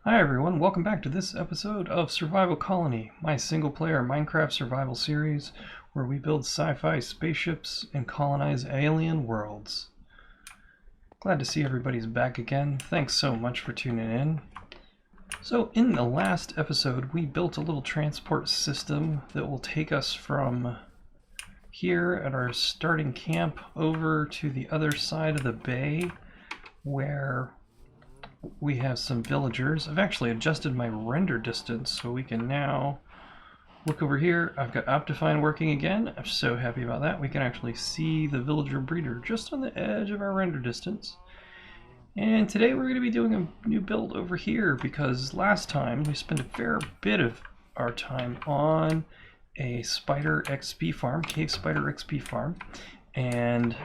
Hi everyone, welcome back to this episode of Survival Colony, my single-player Minecraft survival series where we build sci-fi spaceships and colonize alien worlds. Glad to see everybody's back again. Thanks so much for tuning in. So in the last episode, we built a little transport system that will take us from here at our starting camp over to the other side of the bay where we have some villagers. I've actually adjusted my render distance so we can now look over here. I've got Optifine working again. I'm so happy about that. We can actually see the villager breeder just on the edge of our render distance. And today we're going to be doing a new build over here because last time we spent a fair bit of our time on a spider XP farm, cave spider XP farm, and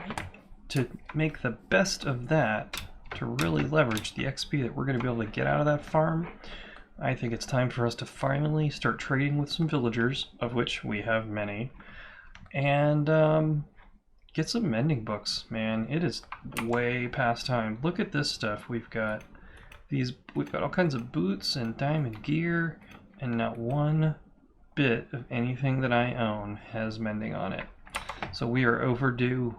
to make the best of that, to really leverage the XP that we're going to be able to get out of that farm, I think it's time for us to finally start trading with some villagers, of which we have many, and get some mending books. Man, it is way past time. Look at this stuff. We've got all kinds of boots and diamond gear, and not one bit of anything that I own has mending on it. So we are overdue.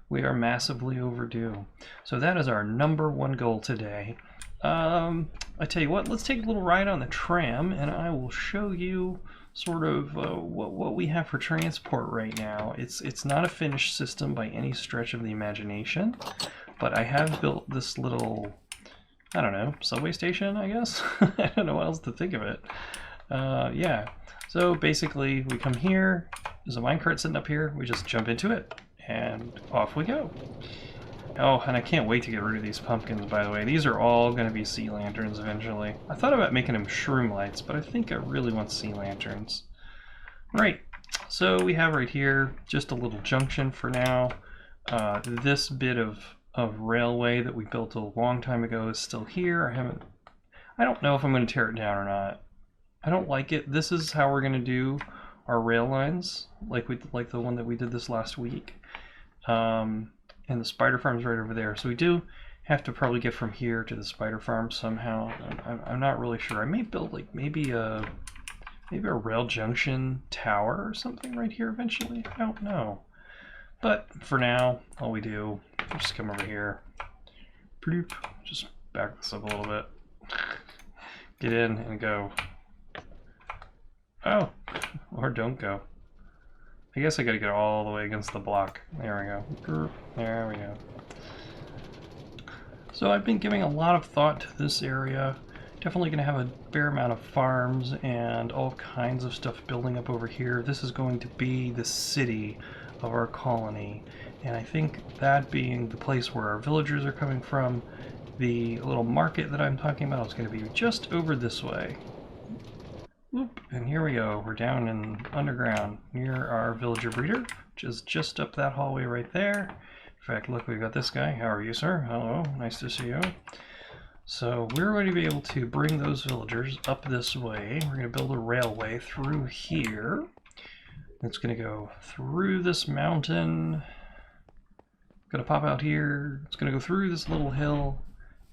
We are massively overdue. So that is our #1 goal today. I tell you what, let's take a little ride on the tram and I will show you sort of what we have for transport right now. It's not a finished system by any stretch of the imagination, but I have built this little, I don't know, subway station, I guess? I don't know what else to think of it. Yeah, so basically we come here, there's a minecart sitting up here, we just jump into it. And off we go. Oh, and I can't wait to get rid of these pumpkins, by the way. These are all going to be sea lanterns eventually. I thought about making them shroom lights, but I think I really want sea lanterns. Right, so we have right here just a little junction for now. This bit of railway that we built a long time ago is still here. I don't know if I'm going to tear it down or not. I don't like it. This is how we're going to do our rail lines, like the one that we did this last week. And the spider farm's right over there. So we do have to probably get from here to the spider farm somehow. I'm not really sure. I may build like maybe a rail junction tower or something right here eventually. I don't know. But for now, all we do is just come over here. Bloop. Just back this up a little bit. Get in and go. Oh, or don't go. I guess I gotta get all the way against the block. There we go. There we go. So I've been giving a lot of thought to this area. Definitely gonna have a fair amount of farms and all kinds of stuff building up over here. This is going to be the city of our colony. And I think that being the place where our villagers are coming from, the little market that I'm talking about is gonna be just over this way. Whoop, and here we go. We're down in underground near our villager breeder, which is just up that hallway right there. In fact, look, we've got this guy. How are you, sir? Hello, nice to see you. So we're going to be able to bring those villagers up this way. We're going to build a railway through here. It's going to go through this mountain. Going to pop out here. It's going to go through this little hill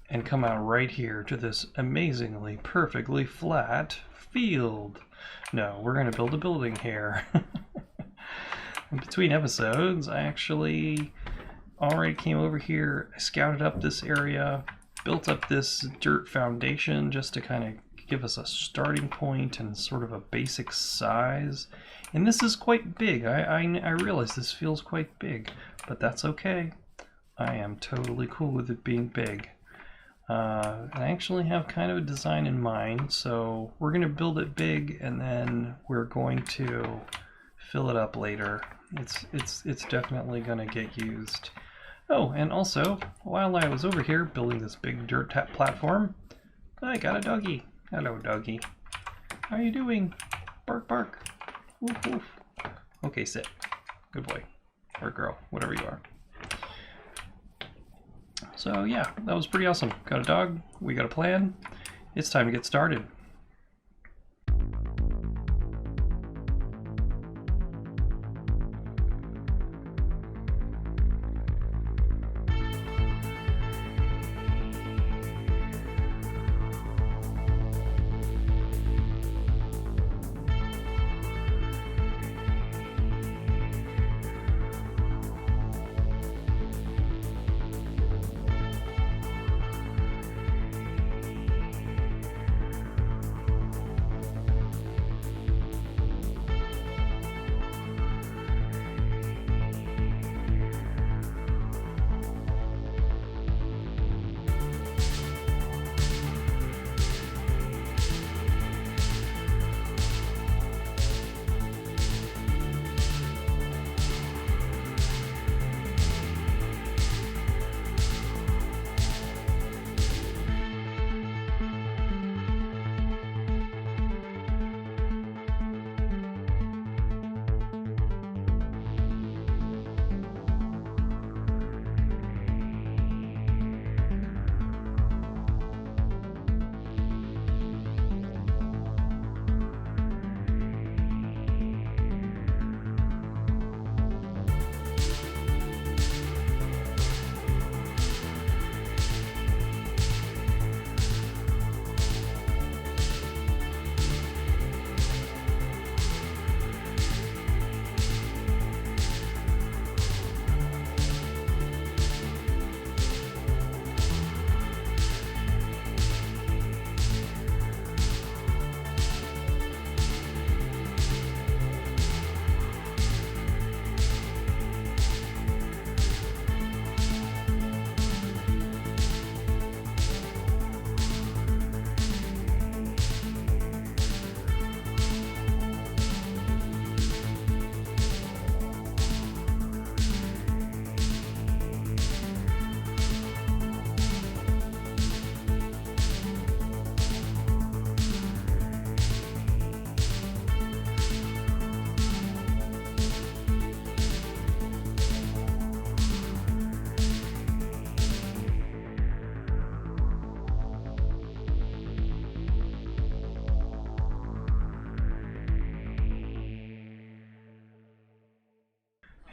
and come out right here to this amazingly, perfectly flat field. No, we're going to build a building here. In between episodes, I actually already came over here, I scouted up this area, built up this dirt foundation just to kind of give us a starting point and sort of a basic size. And this is quite big. I realize this feels quite big, but that's okay. I am totally cool with it being big. I actually have kind of a design in mind, so we're going to build it big and then we're going to fill it up later. It's definitely going to get used. Oh, and also, while I was over here building this big dirt platform, I got a doggy. Hello, doggy. How are you doing? Bark, bark. Woof, woof. Okay, sit. Good boy. Or girl, whatever you are. So yeah, that was pretty awesome. Got a dog, we got a plan. It's time to get started.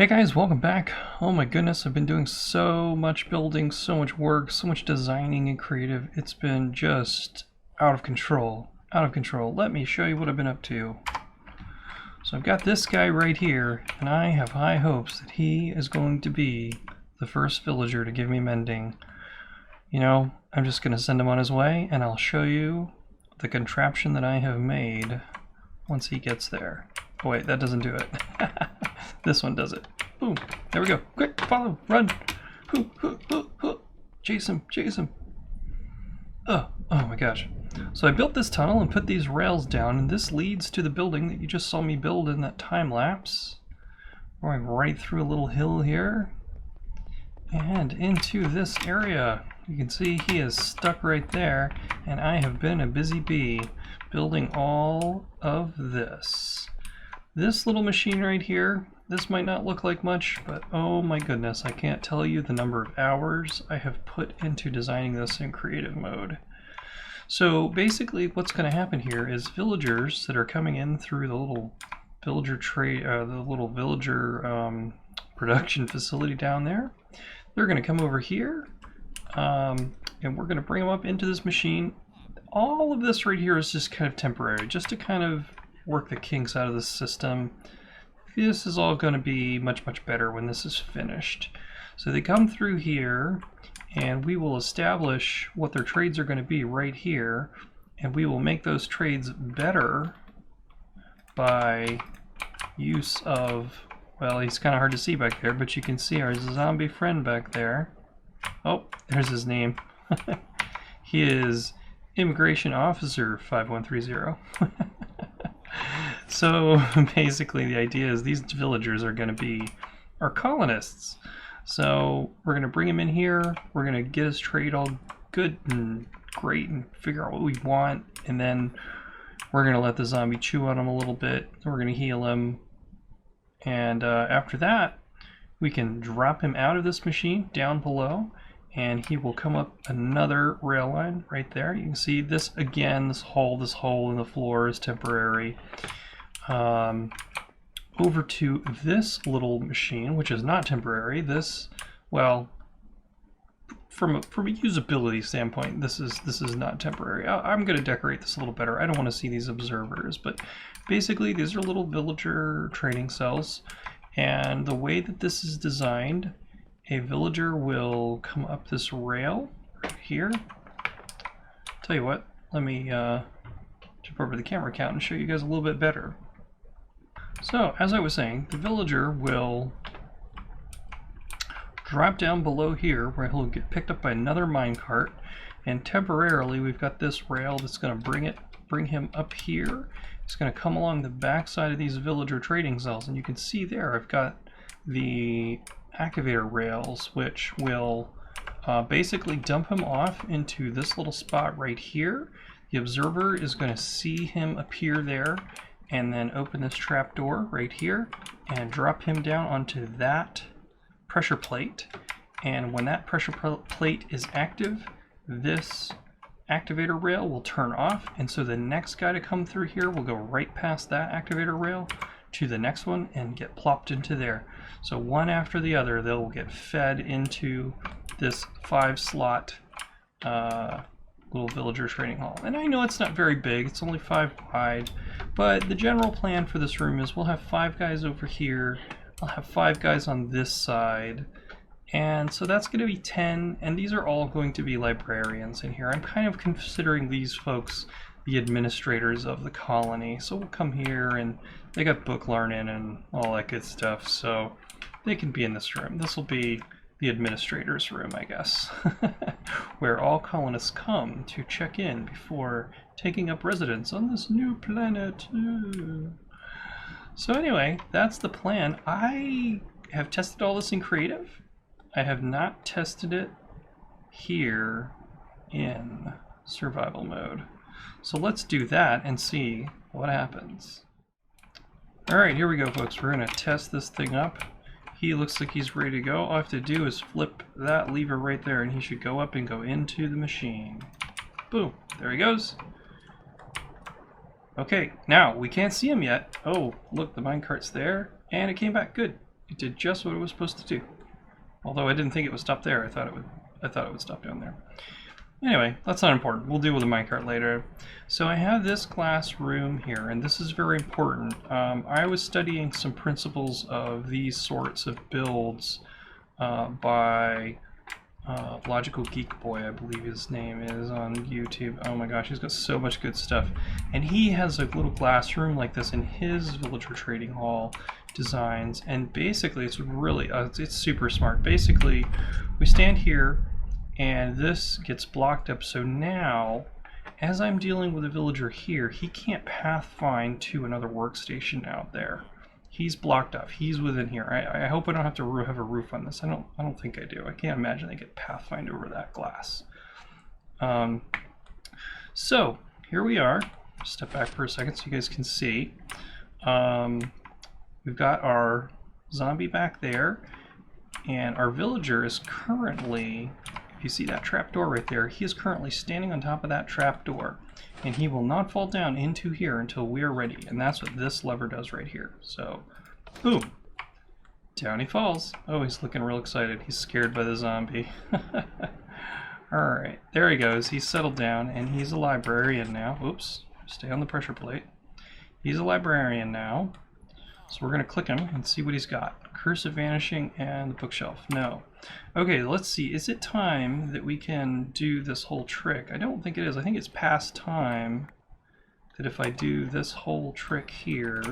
Hey guys, welcome back. Oh my goodness, I've been doing so much building, so much work, so much designing and creative. It's been just out of control. Out of control. Let me show you what I've been up to. So I've got this guy right here, and I have high hopes that he is going to be the first villager to give me mending. You know, I'm just going to send him on his way, and I'll show you the contraption that I have made once he gets there. Oh wait, that doesn't do it. This one does it. Boom. There we go. Quick, follow, run. Hoo, hoo, hoo, hoo. Chase him, chase him. Oh my gosh. So I built this tunnel and put these rails down, and this leads to the building that you just saw me build in that time lapse. Going right through a little hill here and into this area. You can see he is stuck right there, and I have been a busy bee building all of this. This little machine right here, this might not look like much, but oh my goodness, I can't tell you the number of hours I have put into designing this in creative mode. So basically what's going to happen here is villagers that are coming in through the little villager production facility down there, they're going to come over here, and we're going to bring them up into this machine. All of this right here is just kind of temporary, just to kind of work the kinks out of the system. This is all going to be much, much better when this is finished. So they come through here, and we will establish what their trades are going to be right here, and we will make those trades better by use of, well, he's kind of hard to see back there, but you can see our zombie friend back there. Oh, there's his name. He is Immigration Officer 5130. So basically the idea is these villagers are going to be our colonists. So we're going to bring him in here, we're going to get his trade all good and great and figure out what we want, and then we're going to let the zombie chew on him a little bit, we're going to heal him, and after that we can drop him out of this machine down below, and he will come up another rail line right there. You can see this again, this hole in the floor is temporary. Over to this little machine, which is not temporary. This, well, from a usability standpoint, this is not temporary. I'm going to decorate this a little better. I don't want to see these observers, but basically these are little villager trading cells, and the way that this is designed, a villager will come up this rail right here. Tell you what, let me jump over the camera count and show you guys a little bit better. So, as I was saying, the villager will drop down below here where he'll get picked up by another minecart, and temporarily we've got this rail that's going to bring him up here. It's going to come along the back side of these villager trading cells, and you can see there I've got the activator rails, which will basically dump him off into this little spot right here. The observer is going to see him appear there, and then open this trap door right here and drop him down onto that pressure plate. And when that pressure plate is active, this activator rail will turn off, and so the next guy to come through here will go right past that activator rail to the next one and get plopped into there. So one after the other, they'll get fed into this 5-slot little villager trading hall. And I know it's not very big, it's only 5 wide, but the general plan for this room is we'll have 5 guys over here, I'll have 5 guys on this side, and so that's going to be 10, and these are all going to be librarians in here. I'm kind of considering these folks the administrators of the colony, so we'll come here, and they got book learning and all that good stuff, so they can be in this room. This will be the administrator's room, I guess, where all colonists come to check in before taking up residence on this new planet. So anyway, that's the plan. I have tested all this in creative. I have not tested it here in survival mode. So let's do that and see what happens. Alright, here we go, folks. We're going to test this thing up. He looks like he's ready to go. All I have to do is flip that lever right there, and he should go up and go into the machine. Boom. There he goes. Okay, now we can't see him yet. Oh, look, the minecart's there, and it came back. Good. It did just what it was supposed to do. Although I didn't think it would stop there. I thought it would stop down there. Anyway, that's not important. We'll deal with the minecart later. So I have this glass room here, and this is very important. I was studying some principles of these sorts of builds by Logical Geek Boy, I believe his name is, on YouTube. Oh my gosh, he's got so much good stuff. And he has a little glass room like this in his villager trading hall designs, and basically it's really, it's super smart. Basically, we stand here, and this gets blocked up, so now, as I'm dealing with a villager here, he can't pathfind to another workstation out there. He's blocked off. He's within here. I hope I don't have to have a roof on this. I don't think I do. I can't imagine they get pathfind over that glass. So here we are. Step back for a second so you guys can see. We've got our zombie back there, and our villager is currently, if you see that trapdoor right there, he is currently standing on top of that trapdoor. And he will not fall down into here until we are ready. And that's what this lever does right here. So, boom. Down he falls. Oh, he's looking real excited. He's scared by the zombie. Alright, there he goes. He's settled down, and he's a librarian now. Oops, stay on the pressure plate. He's a librarian now. So we're going to click him and see what he's got. Curse of Vanishing and the bookshelf. No. Okay, let's see. Is it time that we can do this whole trick? I don't think it is. I think it's past time that if I do this whole trick here,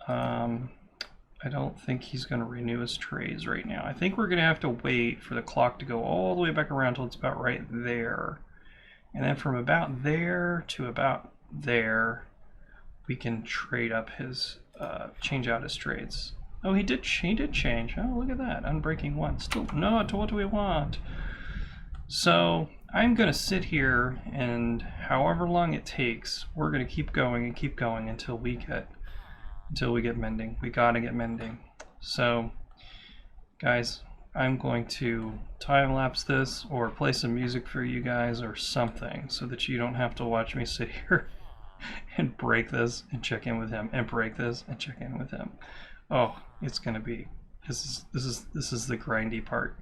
I don't think he's going to renew his trades right now. I think we're going to have to wait for the clock to go all the way back around till it's about right there. And then from about there to about there, we can trade up his, change out his trades. Oh, he did change. Oh, look at that. Unbreaking 1. Still not what we want. So I'm going to sit here, and however long it takes, we're going to keep going and keep going until we get mending. We got to get mending. So, guys, I'm going to time lapse this or play some music for you guys or something so that you don't have to watch me sit here and break this and check in with him and break this and check in with him. Oh, it's gonna be, this is the grindy part.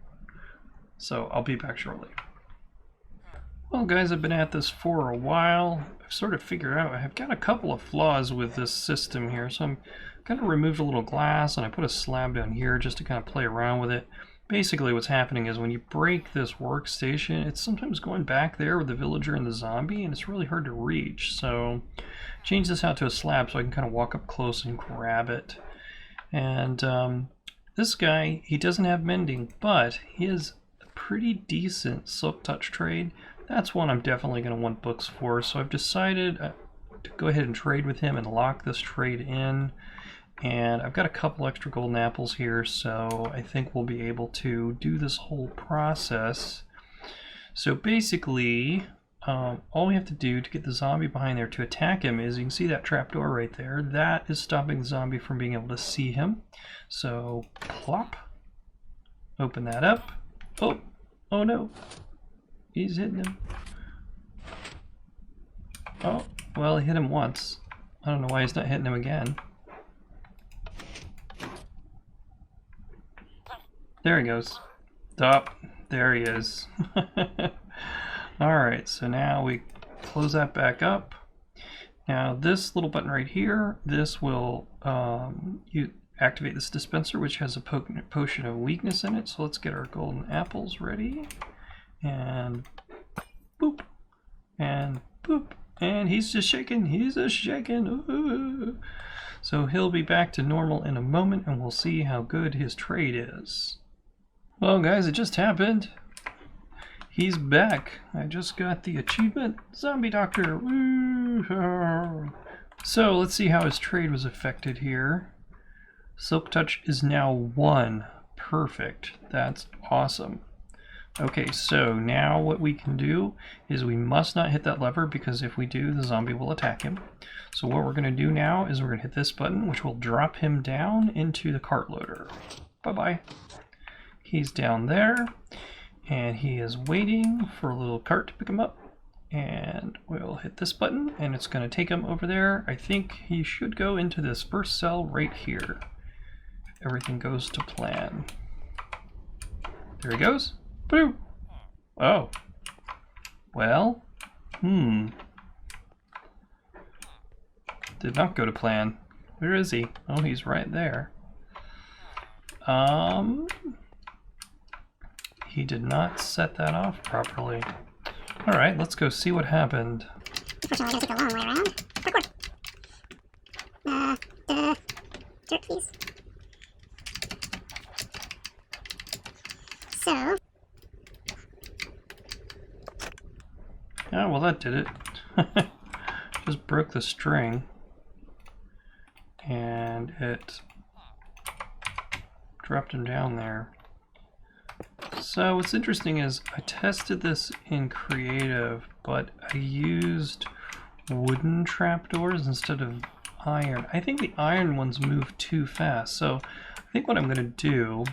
So I'll be back shortly. Well guys, I've been at this for a while. I've sort of figured out I've got a couple of flaws with this system here. So I'm kind of removed a little glass and I put a slab down here just to kind of play around with it. Basically what's happening is when you break this workstation, it's sometimes going back there with the villager and the zombie, and it's really hard to reach. So change this out to a slab so I can kind of walk up close and grab it. And this guy, he doesn't have mending, but he has a pretty decent silk touch trade. That's one I'm definitely going to want books for. So I've decided to go ahead and trade with him and lock this trade in. And I've got a couple extra golden apples here, so I think we'll be able to do this whole process. So basically, all we have to do to get the zombie behind there to attack him is, you can see that trapdoor right there. That is stopping the zombie from being able to see him. So, plop. Open that up. Oh no. He's hitting him. Oh, well, he hit him once. I don't know why he's not hitting him again. There he goes. Stop. There he is. Alright, so now we close that back up. Now this little button right here, this will you activate this dispenser, which has a potion of weakness in it. So let's get our golden apples ready. And boop. And boop. And he's just shaking. He's just shaking. Ooh. So he'll be back to normal in a moment, and we'll see how good his trade is. Well guys, it just happened. He's back. I just got the achievement. Zombie Doctor. Woo! So let's see how his trade was affected here. Silk Touch is now 1. Perfect. That's awesome. Okay, so now what we can do is we must not hit that lever, because if we do, the zombie will attack him. So what we're going to do now is we're going to hit this button, which will drop him down into the cart loader. Bye-bye. He's down there, and he is waiting for a little cart to pick him up. And we'll hit this button, and it's going to take him over there. I think he should go into this first cell right here. everything goes to plan. There he goes. Boo! Oh. Well, did not go to plan. Where is he? Oh, he's right there. He did not set that off properly. Alright, let's go see what happened. Unfortunately, I gotta take a long way around. Parkour. Dirt, please. So. Oh, well, that did it. Just broke the string. And it dropped him down there. So what's interesting is I tested this in creative, but I used wooden trapdoors instead of iron. I think the iron ones move too fast. So I think what I'm going to do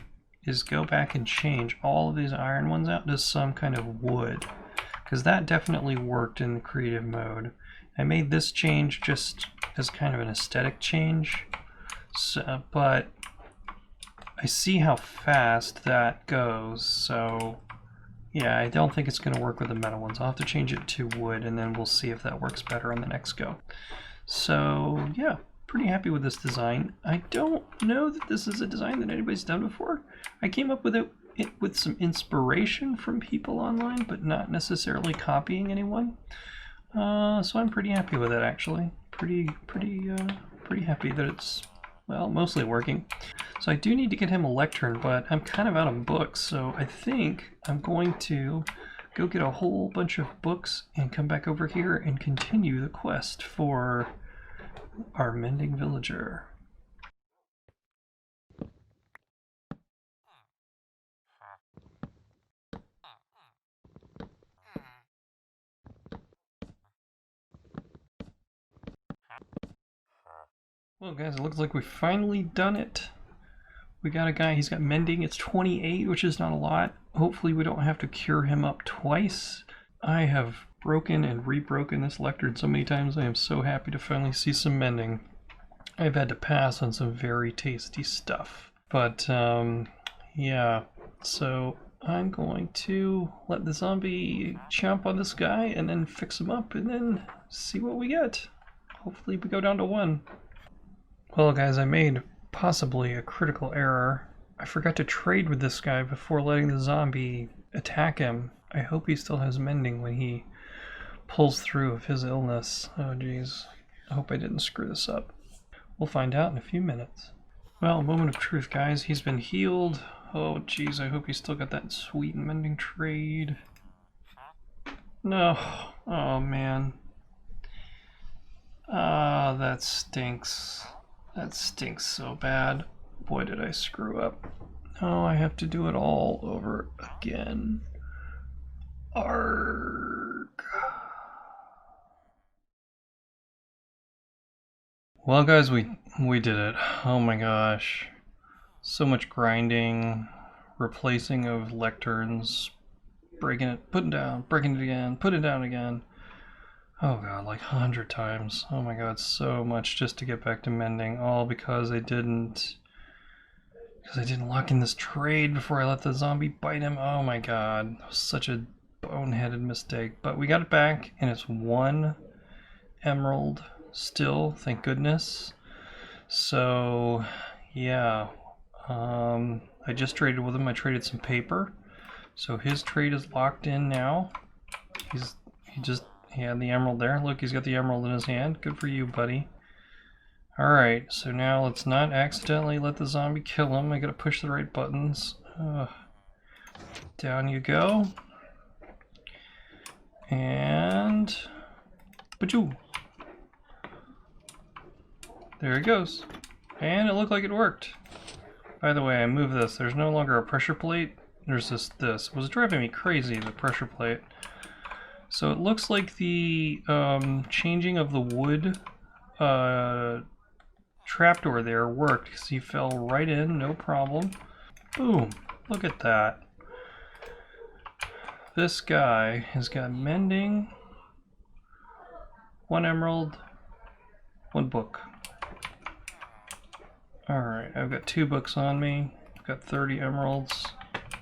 is go back and change all of these iron ones out to some kind of wood, because that definitely worked in the creative mode. I made this change just as kind of an aesthetic change, so, but I see how fast that goes, so yeah, I don't think it's going to work with the metal ones. I'll have to change it to wood, and then we'll see if that works better on the next go. So yeah, pretty happy with this design. I don't know that this is a design that anybody's done before. I came up with it with some inspiration from people online, but not necessarily copying anyone. So I'm pretty happy with it, actually. Pretty happy that it's, well, mostly working. So I do need to get him a lectern, but I'm kind of out of books, so I think I'm going to go get a whole bunch of books and come back over here and continue the quest for our mending villager. Well guys, it looks like we've finally done it. We got a guy, he's got mending, it's 28, which is not a lot. Hopefully we don't have to cure him up twice. I have broken and rebroken this lectern so many times. I am so happy to finally see some mending. I've had to pass on some very tasty stuff. But yeah, so I'm going to let the zombie chomp on this guy and then fix him up and then see what we get. Hopefully we go down to 1. Well guys, I made possibly a critical error. I forgot to trade with this guy before letting the zombie attack him. I hope he still has mending when he pulls through of his illness. Oh geez, I hope I didn't screw this up. We'll find out in a few minutes. Well, moment of truth guys, he's been healed. Oh geez, I hope he's still got that sweet mending trade. No, oh man. Ah, that stinks. That stinks so bad. Boy, did I screw up. Now I have to do it all over again. Arrgh. Well guys, we did it. Oh my gosh. So much grinding, replacing of lecterns, breaking it, putting down, breaking it again, put it down again. Oh god, like 100 times. Oh my god, so much just to get back to mending, all because I didn't lock in this trade before I let the zombie bite him. Oh my god, such a boneheaded mistake. But we got it back, and it's 1 emerald still, thank goodness. So yeah, I just traded with him. I traded some paper, so his trade is locked in now. He had the emerald there. Look, he's got the emerald in his hand. Good for you, buddy. Alright, so now let's not accidentally let the zombie kill him. I gotta push the right buttons. Down you go. And... Pachoo! There he goes. And it looked like it worked. By the way, I moved this. There's no longer a pressure plate. There's this. It was driving me crazy, the pressure plate. So it looks like the changing of the wood trapdoor there worked, because he fell right in, no problem. Boom, look at that. This guy has got mending, 1 emerald, 1 book. Alright, I've got 2 books on me. I've got 30 emeralds.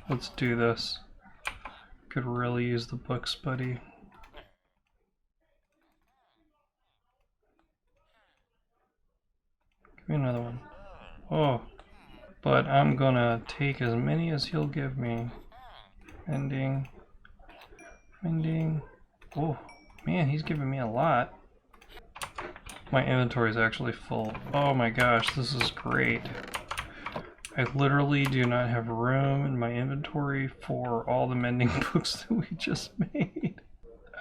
Let's do this. Could really use the books, buddy. Give me another one. Oh. But I'm gonna take as many as he'll give me. Mending. Mending. Oh, man, he's giving me a lot. My inventory is actually full. Oh my gosh, this is great. I literally do not have room in my inventory for all the mending books that we just made.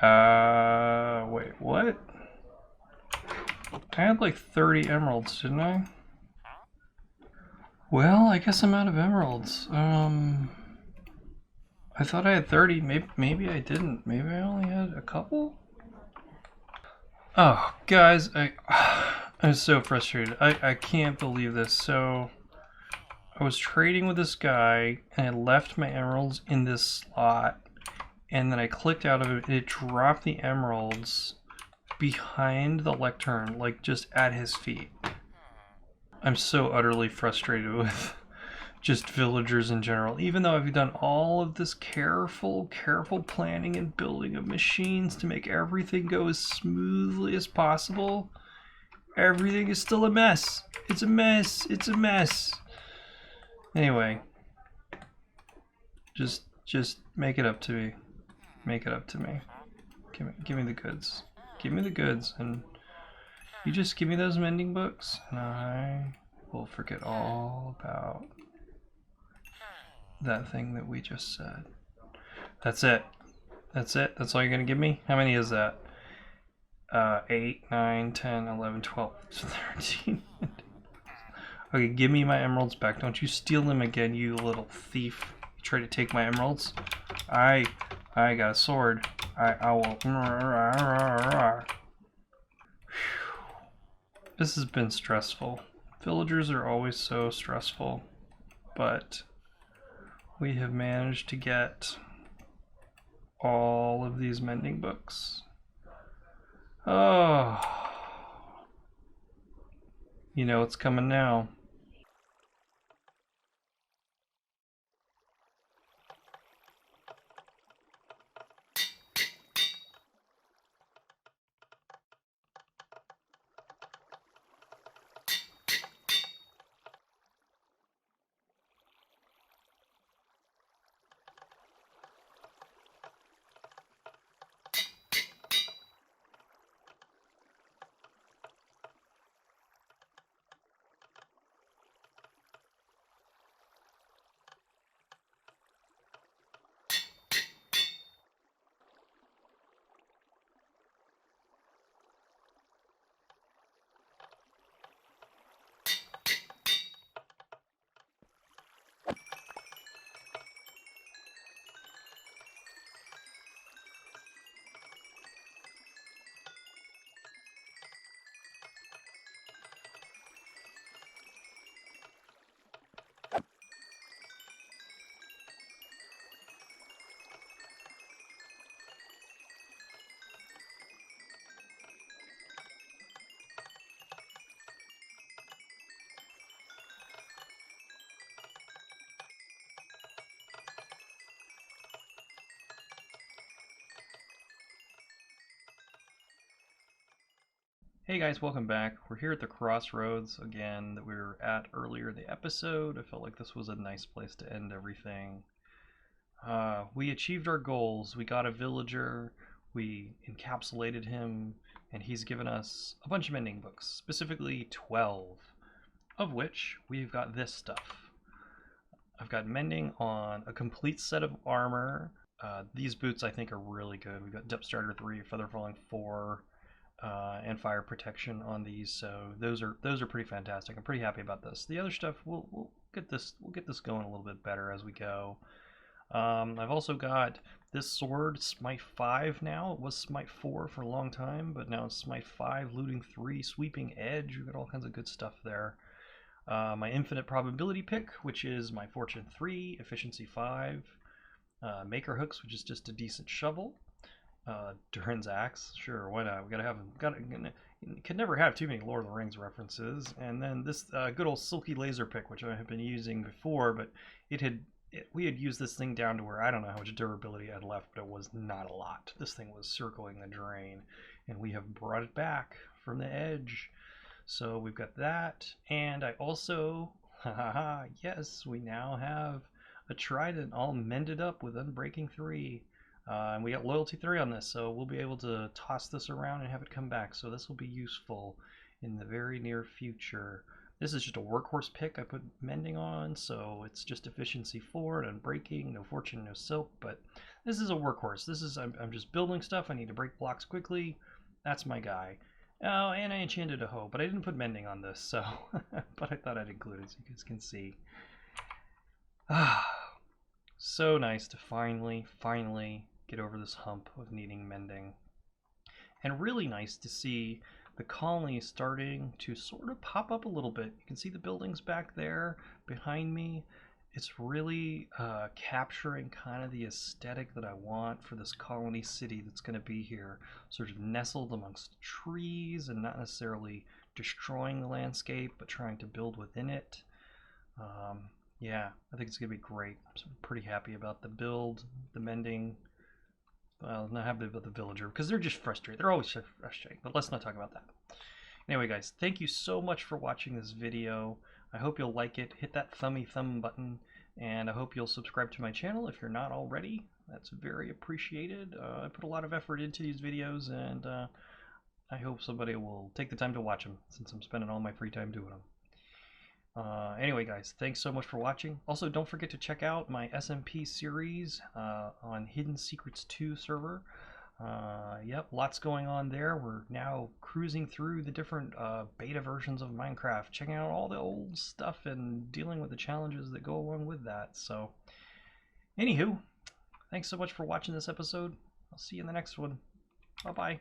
Wait, what? I had like 30 emeralds, didn't I? Well, I guess I'm out of emeralds. I thought I had 30. Maybe I didn't. Maybe I only had a couple? Oh, guys, I'm so frustrated. I can't believe this. So, I was trading with this guy, and I left my emeralds in this slot, and then I clicked out of it, and it dropped the emeralds behind the lectern, like just at his feet. I'm so utterly frustrated with just villagers in general. Even though I've done all of this careful planning and building of machines to make everything go as smoothly as possible, everything is still a mess. It's a mess. It's a mess. Anyway, just make it up to me. Make it up to me. Give me the goods. Give me the goods, and you just give me those mending books, and I will forget all about that thing that we just said. That's it. That's it. That's all you're gonna give me? How many is that? 8, 9, 10, 11, 12, 13. Okay, give me my emeralds back. Don't you steal them again, you little thief. You try to take my emeralds? I got a sword. I will. This has been stressful. Villagers are always so stressful, but we have managed to get all of these mending books. Oh, you know what's coming now. Hey guys, welcome back. We're here at the crossroads again that we were at earlier in the episode. I felt like this was a nice place to end everything. We achieved our goals. We got a villager, we encapsulated him, and he's given us a bunch of mending books, specifically 12, of which we've got this stuff. I've got mending on a complete set of armor. These boots I think are really good. We've got Depth Starter 3, Feather Falling 4, and fire protection on these, so those are pretty fantastic. I'm pretty happy about this. The other stuff we'll get this going a little bit better as we go. I've also got this sword, Smite 5 now. It was Smite 4 for a long time, but now it's Smite 5, Looting 3, Sweeping Edge. We've got all kinds of good stuff there. My Infinite Probability pick, which is my Fortune 3, Efficiency 5, Maker Hooks, which is just a decent shovel. Durin's axe. Sure, why not? We gotta have can never have too many Lord of the Rings references. And then this good old silky laser pick, which I have been using before, but we had used this thing down to where I don't know how much durability I had left, but it was not a lot. This thing was circling the drain, and we have brought it back from the edge. So we've got that, and I also, yes, we now have a trident all mended up with Unbreaking 3. And we got Loyalty 3 on this, so we'll be able to toss this around and have it come back. So this will be useful in the very near future. This is just a workhorse pick I put mending on, so it's just efficiency 4 and unbreaking, no fortune, no silk, but this is a workhorse. I'm just building stuff. I need to break blocks quickly. That's my guy. Oh, and I enchanted a hoe, but I didn't put mending on this, so but I thought I'd include it so you guys can see. So nice to finally get over this hump of needing mending. And really nice to see the colony starting to sort of pop up a little bit. You can see the buildings back there behind me. It's really capturing kind of the aesthetic that I want for this colony city that's going to be here, sort of nestled amongst trees and not necessarily destroying the landscape, but trying to build within it. Yeah, I think it's going to be great. So I'm pretty happy about the build, the mending. Well, not happy about the villager because they're just frustrated. They're always frustrating, but let's not talk about that. Anyway, guys, thank you so much for watching this video. I hope you'll like it. Hit that thumb button, and I hope you'll subscribe to my channel if you're not already. That's very appreciated. I put a lot of effort into these videos, and I hope somebody will take the time to watch them since I'm spending all my free time doing them. Anyway, guys, thanks so much for watching. Also, don't forget to check out my SMP series on Hidden Secrets 2 server. Yep, lots going on there. We're now cruising through the different beta versions of Minecraft, checking out all the old stuff and dealing with the challenges that go along with that. So, anywho, thanks so much for watching this episode. I'll see you in the next one. Bye-bye.